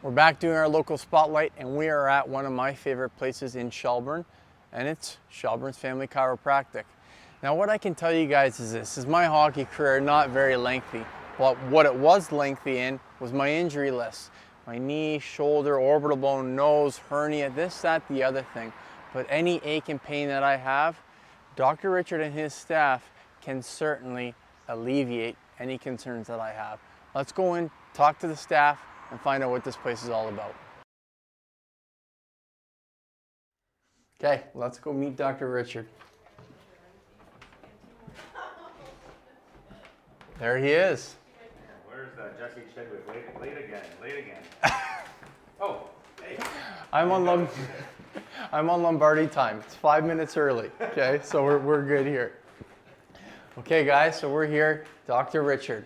We're back doing our local spotlight, and we are at one of my favorite places in Shelburne, and it's Shelburne's Family Chiropractic. Now what I can tell you guys is this is my hockey career not very lengthy, but what it was lengthy in was my injury list. My knee, shoulder, orbital bone, nose, hernia, this, that, the other thing. But any ache and pain that I have, Dr. Richard and his staff can certainly alleviate any concerns that I have. Let's go in, talk to the staff, and find out what this place is all about. Okay, let's go meet Dr. Richard. There he is. Where's Jesse Chidwick? Late again. Oh, hey. I'm on Lombardi time. It's 5 minutes early. Okay, so we're good here. Okay, guys, so we're here, Dr. Richard,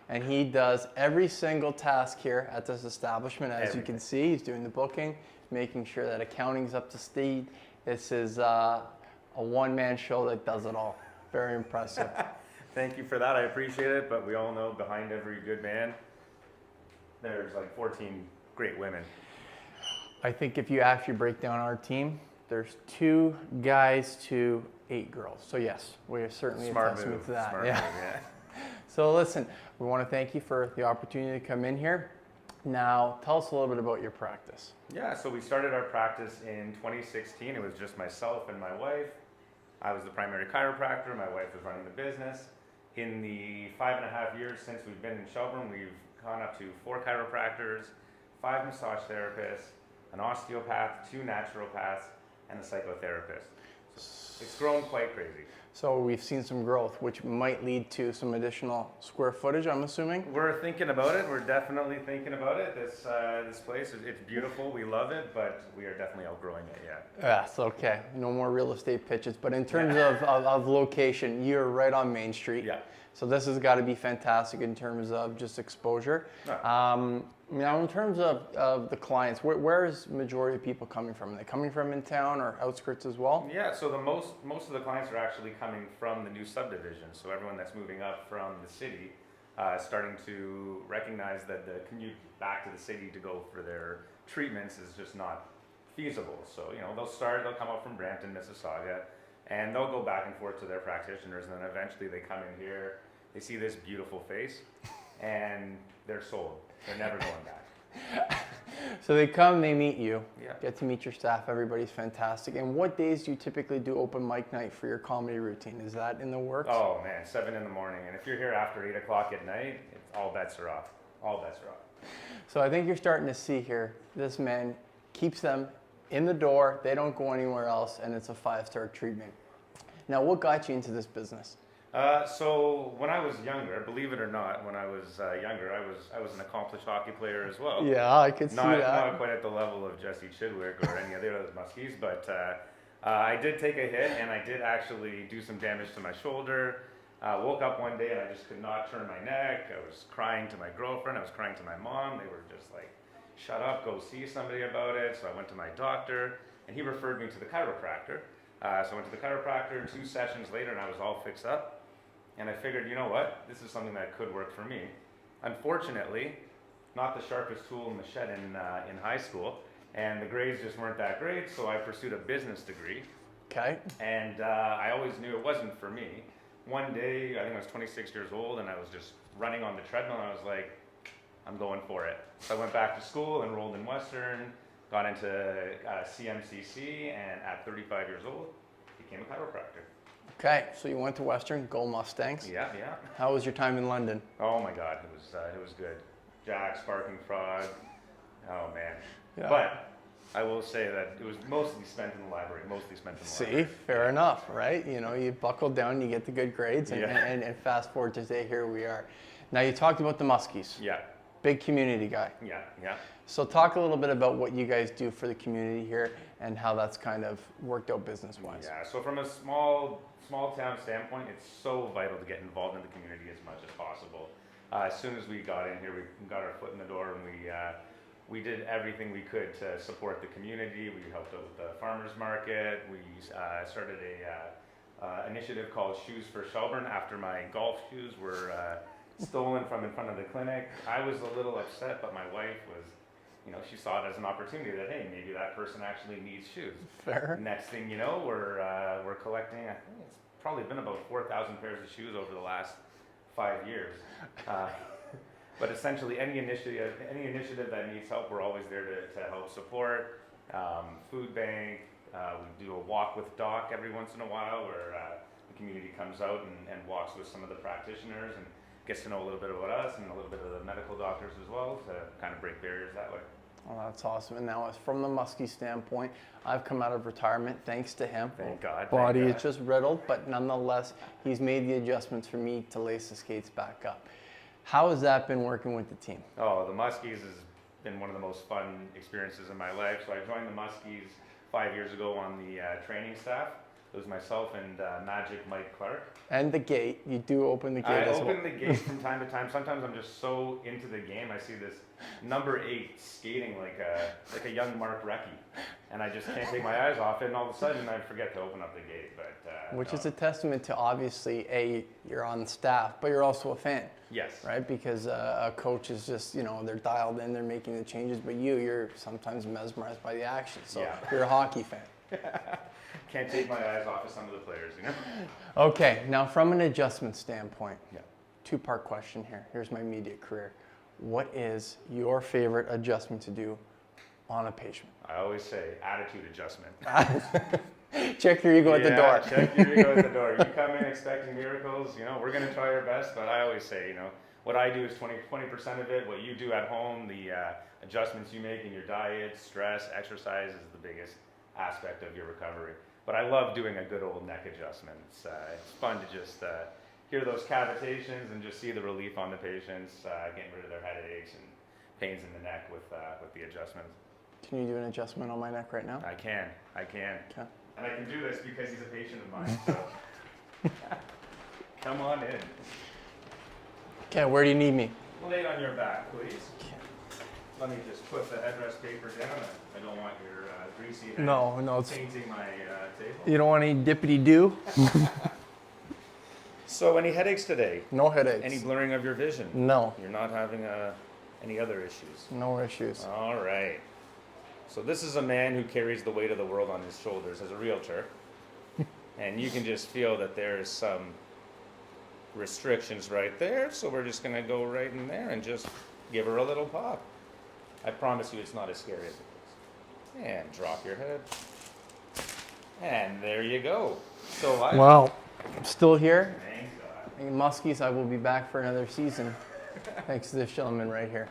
and he does every single task here at this establishment. As you can see, he's doing the booking, making sure that accounting's up to speed. This is a one-man show that does it all. Very impressive. Thank you for that. I appreciate it, but we all know behind every good man, there's like 14 great women. I think if you actually break down our team, there's 2 guys to 8 girls. So yes, we are certainly a testament to that. Smart move, yeah. So listen, we want to thank you for the opportunity to come in here. Now, tell us a little bit about your practice. Yeah, so we started our practice in 2016. It was just myself and my wife. I was the primary chiropractor. My wife was running the business. In the 5.5 years since we've been in Shelburne, we've gone up to 4 chiropractors, 5 massage therapists, an osteopath, 2 naturopaths, and a psychotherapist. So it's grown quite crazy. So we've seen some growth, which might lead to some additional square footage, I'm assuming? We're thinking about it. We're definitely thinking about it. This place, it's beautiful. We love it, but we are definitely outgrowing it, yeah. Yes, okay. No more real estate pitches. But in terms of location, you're right on Main Street. Yeah. So this has got to be fantastic in terms of just exposure. Now, in terms of the clients, where is the majority of people coming from? Are they coming from in town or outskirts as well? Yeah, so the most of the clients are actually coming from the new subdivision. So everyone that's moving up from the city, starting to recognize that the commute back to the city to go for their treatments is just not feasible. So, they'll come up from Brampton, Mississauga, and they'll go back and forth to their practitioners, and then eventually they come in here, they see this beautiful face, and they're sold. They're never going back. So they come, they meet you, Yeah. get to meet your staff, everybody's fantastic. And what days do you typically do open mic night for your comedy routine? Is that in the works? Oh man, 7 in the morning. And if you're here after 8 o'clock at night, all bets are off. All bets are off. So I think you're starting to see here, this man keeps them in the door, they don't go anywhere else, and it's a 5-star treatment. Now, what got you into this business? So when I was younger, believe it or not, when I was younger, I was an accomplished hockey player as well. Yeah, I could see that. Not quite at the level of Jesse Chidwick or any other muskies, but I did take a hit, and I did actually do some damage to my shoulder. Woke up one day and I just could not turn my neck. I was crying to my girlfriend. I was crying to my mom. They were just like, "Shut up, go see somebody about it." So I went to my doctor, and he referred me to the chiropractor. So I went to the chiropractor 2 sessions later, and I was all fixed up. And I figured, you know what, this is something that could work for me. Unfortunately, not the sharpest tool in the shed in high school, and the grades just weren't that great, so I pursued a business degree. Okay. And I always knew it wasn't for me. One day, I think I was 26 years old, and I was just running on the treadmill, and I was like, I'm going for it. So I went back to school, enrolled in Western, got into CMCC, and at 35 years old, became a chiropractor. Okay, so you went to Western, Gold Mustangs. Yeah. How was your time in London? Oh my God, it was good. Jack, Sparking Frog, oh man. Yeah. But I will say that it was mostly spent in the library, See, fair enough, right? You buckle down, you get the good grades, and fast forward to today, here we are. Now, you talked about the Muskies. Yeah. Big community guy. Yeah. So talk a little bit about what you guys do for the community here and how that's kind of worked out business-wise. Yeah, so from a small town standpoint, it's so vital to get involved in the community as much as possible. As soon as we got in here, we got our foot in the door, and we did everything we could to support the community. We helped out with the farmers market. We started a initiative called Shoes for Shelburne after my golf shoes were stolen from in front of the clinic. I was a little upset, but my wife was she saw it as an opportunity that, hey, maybe that person actually needs shoes. Fair. Next thing you know, we're collecting, I think it's probably been about 4,000 pairs of shoes over the last 5 years. But essentially, any initiative that needs help, we're always there to help support. Food bank, we do a walk with Doc every once in a while where the community comes out and walks with some of the practitioners and gets to know a little bit about us and a little bit of the medical doctors as well to kind of break barriers that way. Well, that's awesome. And now, as from the Muskie standpoint, I've come out of retirement thanks to him. Thank God. Body thank is God. just riddled, but nonetheless, he's made the adjustments for me to lace the skates back up. How has that been working with the team? Oh, the Muskies has been one of the most fun experiences in my life. So I joined the Muskies 5 years ago on the training staff. It was myself and Magic Mike Clark. And the gate, you do open the gate I as well. open the gate from time to time. Sometimes I'm just so into the game. I see this number 8 skating like a young Mark Recchi, and I just can't take my eyes off it. And all of a sudden, I forget to open up the gate. But Which no. is a testament to, obviously, you're on staff, but you're also a fan. Yes. Right? Because a coach is just, they're dialed in, they're making the changes, but you're sometimes mesmerized by the action. So Yeah. you're a hockey fan. Can't take my eyes off of some of the players, Okay, now from an adjustment standpoint, Yeah. two-part question here. Here's my immediate career. What is your favorite adjustment to do on a patient? I always say attitude adjustment. Check your ego at the door. Check your ego at the door. You come in expecting miracles, we're going to try our best, but I always say, what I do is 20% of it. What you do at home, the adjustments you make in your diet, stress, exercise is the biggest aspect of your recovery. But I love doing a good old neck adjustment. It's fun to just hear those cavitations and just see the relief on the patients, getting rid of their headaches and pains in the neck with the adjustments. Can you do an adjustment on my neck right now? I can. Okay. And I can do this because he's a patient of mine, so come on in. Okay, where do you need me? Lay on your back, please. Let me just put the headrest paper down. I don't want your greasy hands No, it's, painting my table. you don't want any dippity-doo? So, any headaches today? No headaches. Any blurring of your vision? No, You're not having any other issues? no issues. All right. So this is a man who carries the weight of the world on his shoulders as a realtor. And you can just feel that there's some restrictions right there. So we're just going to go right in there and just give her a little pop. I promise you it's not as scary as it is. And drop your head. And there you go. So Well, I'm still here. Thank God. Muskies, I will be back for another season. Thanks to this gentleman right here.